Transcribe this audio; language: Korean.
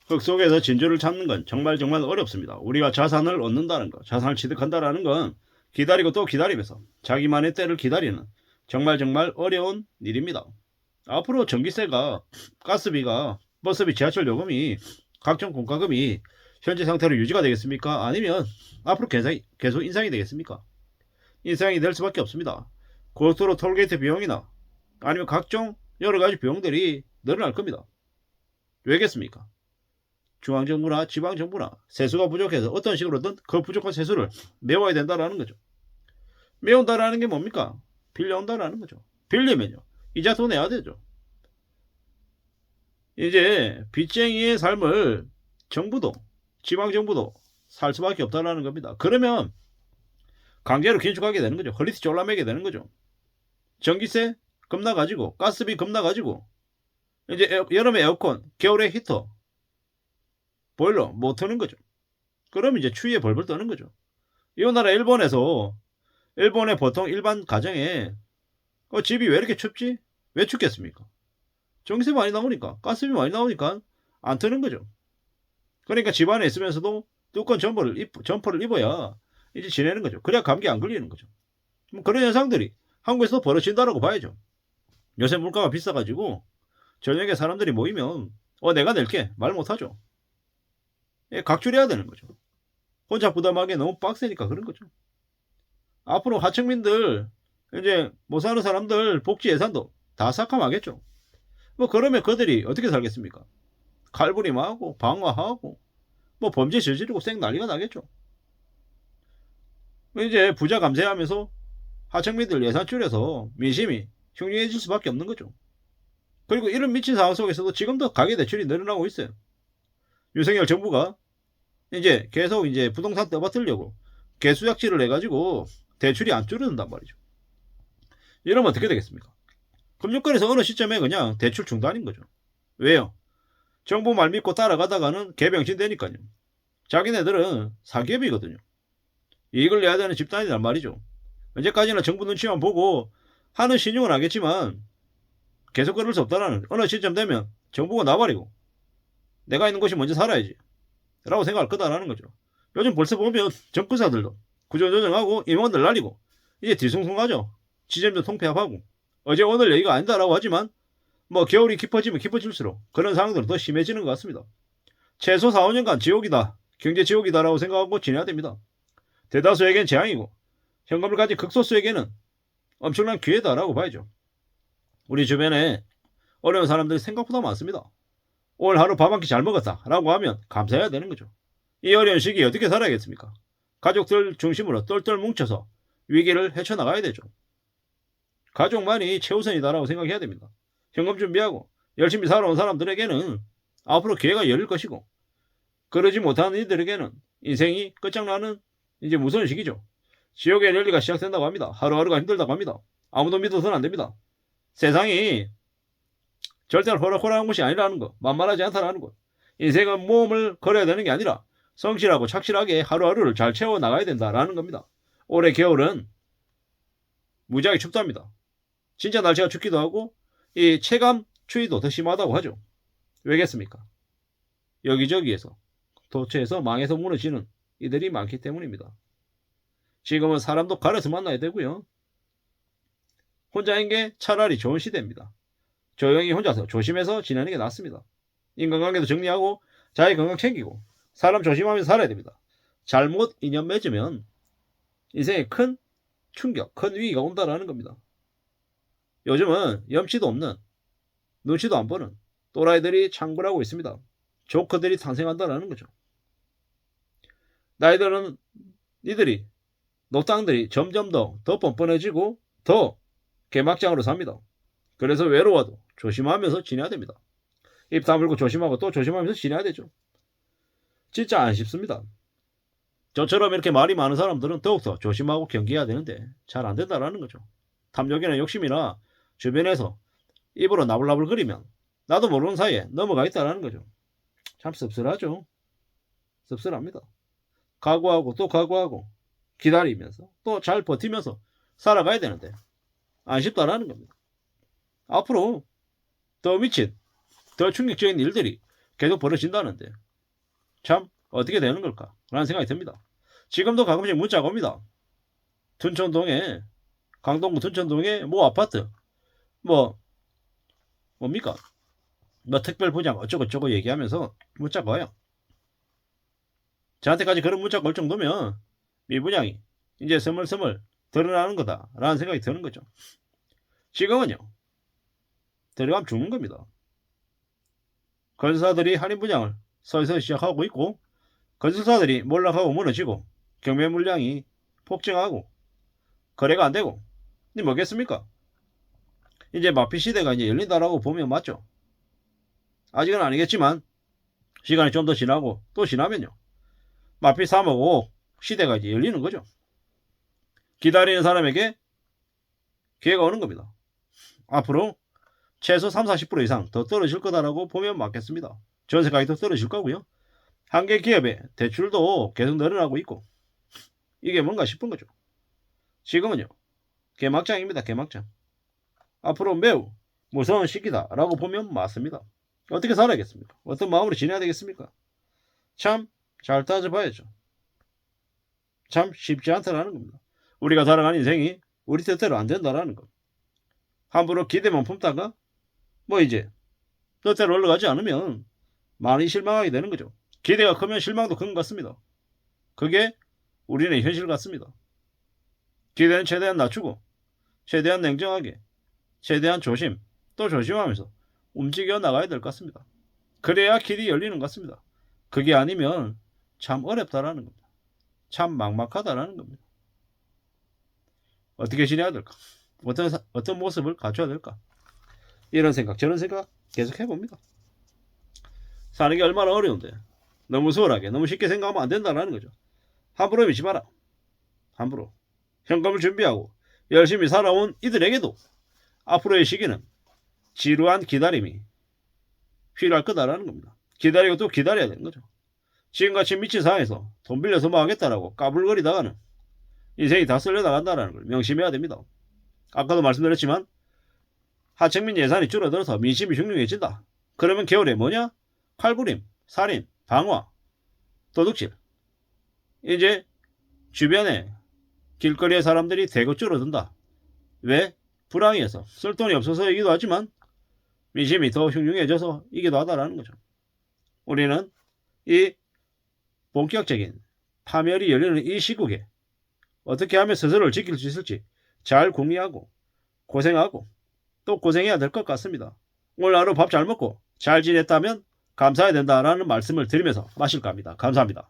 흙 속에서 진주를 찾는 건 정말 어렵습니다. 우리가 자산을 얻는다는 것, 자산을 취득한다는 건 기다리고 또 기다리면서 자기만의 때를 기다리는 정말 어려운 일입니다. 앞으로 전기세가, 가스비가, 버스비, 지하철 요금이, 각종 공과금이 현재 상태로 유지가 되겠습니까? 아니면 앞으로 계속 인상이 되겠습니까? 인상이 될 수밖에 없습니다. 고속도로 톨게이트 비용이나 아니면 각종 여러가지 비용들이 늘어날 겁니다. 왜겠습니까? 중앙정부나 지방정부나 세수가 부족해서 어떤 식으로든 그 부족한 세수를 메워야 된다라는 거죠. 메운다라는 게 뭡니까? 빌려온다라는 거죠. 빌리면요, 이자 더 내야 되죠. 이제 빚쟁이의 삶을 정부도 지방정부도 살 수밖에 없다라는 겁니다. 그러면 강제로 긴축하게 되는 거죠. 퀄리티 졸라매게 되는 거죠. 전기세 겁나가지고, 가스비 겁나가지고, 이제 여름에 에어컨, 겨울에 히터, 보일러 못 트는 거죠. 그럼 이제 추위에 벌벌 떠는 거죠. 이 나라 일본의 보통 일반 가정에 집이 왜 이렇게 춥지? 왜 춥겠습니까? 전기세 많이 나오니까, 가스비 많이 나오니까 안 트는 거죠. 그러니까 집안에 있으면서도 두꺼운 점퍼를 입어야 이제 지내는 거죠. 그래야 감기 안 걸리는 거죠. 그런 현상들이 한국에서 벌어진다라고 봐야죠. 요새 물가가 비싸가지고 저녁에 사람들이 모이면 내가 낼게 말 못하죠. 각출해야 되는 거죠. 혼자 부담하기 너무 빡세니까 그런 거죠. 앞으로 하층민들, 이제 못 사는 사람들 복지 예산도 다 삭감하겠죠. 그러면 그들이 어떻게 살겠습니까? 칼부림하고 방화하고 범죄 저지르고 쌩 난리가 나겠죠. 이제 부자 감세하면서 하층민들 예산 줄여서 민심이 흉흉해질 수밖에 없는 거죠. 그리고 이런 미친 상황 속에서도 지금도 가계대출이 늘어나고 있어요. 윤석열 정부가 이제 계속 이제 부동산 떠받들려고 개수작질을 해가지고 대출이 안 줄어든단 말이죠. 이러면 어떻게 되겠습니까? 금융권에서 어느 시점에 그냥 대출 중단인 거죠. 왜요? 정부 말 믿고 따라가다가는 개병신 되니까요. 자기네들은 사기업이거든요. 이익을 내야 되는 집단이란 말이죠. 언제까지나 정부 눈치만 보고 하는 신용은 하겠지만 계속 그럴 수 없다라는, 어느 시점 되면 정부가 나발이고 내가 있는 곳이 먼저 살아야지 라고 생각할 거다라는 거죠. 요즘 벌써 보면 정부사들도 구조조정하고 임원들 날리고 이제 뒤숭숭하죠. 지점도 통폐합하고 어제 오늘 얘기가 아니다라고 하지만 겨울이 깊어지면 깊어질수록 그런 상황들은 더 심해지는 것 같습니다. 최소 4~5년간 지옥이다, 경제 지옥이다라고 생각하고 지내야 됩니다. 대다수에겐 재앙이고 현금을 가진 극소수에게는 엄청난 기회다라고 봐야죠. 우리 주변에 어려운 사람들이 생각보다 많습니다. 오늘 하루 밥 한 끼 잘 먹었다 라고 하면 감사해야 되는 거죠. 이 어려운 시기에 어떻게 살아야겠습니까? 가족들 중심으로 똘똘 뭉쳐서 위기를 헤쳐나가야 되죠. 가족만이 최우선이다라고 생각해야 됩니다. 현금 준비하고 열심히 살아온 사람들에게는 앞으로 기회가 열릴 것이고, 그러지 못하는 이들에게는 인생이 끝장나는 이제 무서운 시기죠. 지옥의 열리가 시작된다고 합니다. 하루하루가 힘들다고 합니다. 아무도 믿어서는 안 됩니다. 세상이 절대로 호락호락한 것이 아니라는 것, 만만하지 않다라는 것. 인생은 모험을 걸어야 되는 게 아니라 성실하고 착실하게 하루하루를 잘 채워나가야 된다라는 겁니다. 올해 겨울은 무지하게 춥답니다. 진짜 날씨가 춥기도 하고 이 체감 추위도 더 심하다고 하죠. 왜겠습니까? 여기저기에서 도처에서 망해서 무너지는 이들이 많기 때문입니다. 지금은 사람도 가려서 만나야 되고요. 혼자인 게 차라리 좋은 시대입니다. 조용히 혼자서 조심해서 지내는 게 낫습니다. 인간관계도 정리하고 자기 건강 챙기고 사람 조심하면서 살아야 됩니다. 잘못 인연 맺으면 인생에 큰 충격, 큰 위기가 온다라는 겁니다. 요즘은 염치도 없는, 눈치도 안 보는 또라이들이 창궐하고 있습니다. 조커들이 탄생한다라는 거죠. 나이들은 이들이 노땅들이 점점 더 뻔뻔해지고 더 개막장으로 삽니다. 그래서 외로워도 조심하면서 지내야 됩니다. 입 다물고 조심하고 또 조심하면서 지내야 되죠. 진짜 안 쉽습니다. 저처럼 이렇게 말이 많은 사람들은 더욱더 조심하고 경계해야 되는데 잘 안 된다라는 거죠. 탐욕이나 욕심이나 주변에서 입으로 나불나불거리면 나도 모르는 사이에 넘어가 있다라는 거죠. 참 씁쓸하죠. 씁쓸합니다. 각오하고 또 각오하고 기다리면서 또 잘 버티면서 살아가야 되는데 안 쉽다라는 겁니다. 앞으로 더 미친, 더 충격적인 일들이 계속 벌어진다는데 참 어떻게 되는 걸까 라는 생각이 듭니다. 지금도 가끔씩 문자가 옵니다. 둔천동에 강동구 둔천동에 뭐 아파트 뭡니까 뭐 특별 분양 어쩌고저쩌고 얘기하면서 문자가 와요. 저한테까지 그런 문자가 올 정도면 미분양이 이제 스물스물 드러나는 거다 라는 생각이 드는 거죠. 지금은요 들어가면 죽는 겁니다. 건설사들이 할인 분양을 서서히 시작하고 있고 건설사들이 몰락하고 무너지고 경매 물량이 폭증하고 거래가 안 되고 이게 뭐겠습니까? 이제 마피 시대가 이제 열린다라고 보면 맞죠? 아직은 아니겠지만 시간이 좀 더 지나고 또 지나면요 마피 3억 5억 시대가 이제 열리는 거죠. 기다리는 사람에게 기회가 오는 겁니다. 앞으로 최소 30-40% 이상 더 떨어질 거다라고 보면 맞겠습니다. 전세 가격도 떨어질 거고요. 한개 기업의 대출도 계속 늘어나고 있고 이게 뭔가 싶은 거죠. 지금은요 개막장입니다. 개막장. 앞으로 매우 무서운 시기다라고 보면 맞습니다. 어떻게 살아야겠습니까? 어떤 마음으로 지내야 되겠습니까? 참 잘 따져봐야죠. 참 쉽지 않다라는 겁니다. 우리가 살아가는 인생이 우리 뜻대로 안 된다라는 것. 함부로 기대만 품다가 이제 뜻대로 올라가지 않으면 많이 실망하게 되는 거죠. 기대가 크면 실망도 큰 것 같습니다. 그게 우리는 현실 같습니다. 기대는 최대한 낮추고 최대한 냉정하게 최대한 조심 또 조심하면서 움직여 나가야 될 것 같습니다. 그래야 길이 열리는 것 같습니다. 그게 아니면 참 어렵다라는 겁니다. 참 막막하다라는 겁니다. 어떻게 지내야 될까? 어떤 모습을 갖춰야 될까? 이런 생각 저런 생각 계속 해봅니다. 사는 게 얼마나 어려운데 너무 수월하게 너무 쉽게 생각하면 안 된다는 거죠. 함부로 믿지 마라. 함부로 현금을 준비하고 열심히 살아온 이들에게도 앞으로의 시기는 지루한 기다림이 필요할 거다라는 겁니다. 기다리고 또 기다려야 되는 거죠. 지금같이 미친 상황에서 돈 빌려서 뭐 하겠다라고 까불거리다가는 인생이 다 쓸려나간다는 걸 명심해야 됩니다. 아까도 말씀드렸지만 하청민 예산이 줄어들어서 민심이 흉흉해진다. 그러면 겨울에 뭐냐? 칼부림, 살인, 방화, 도둑질. 이제 주변에 길거리에 사람들이 대거 줄어든다. 왜? 불황이어서 쓸 돈이 없어서이기도 하지만 민심이 더 흉흉해져서 이기도 하다라는 거죠. 우리는 이 본격적인 파멸이 열리는 이 시국에 어떻게 하면 스스로를 지킬 수 있을지 잘 궁리하고 고생하고 또 고생해야 될 것 같습니다. 오늘 하루 밥 잘 먹고 잘 지냈다면 감사해야 된다라는 말씀을 드리면서 마실까 합니다. 감사합니다.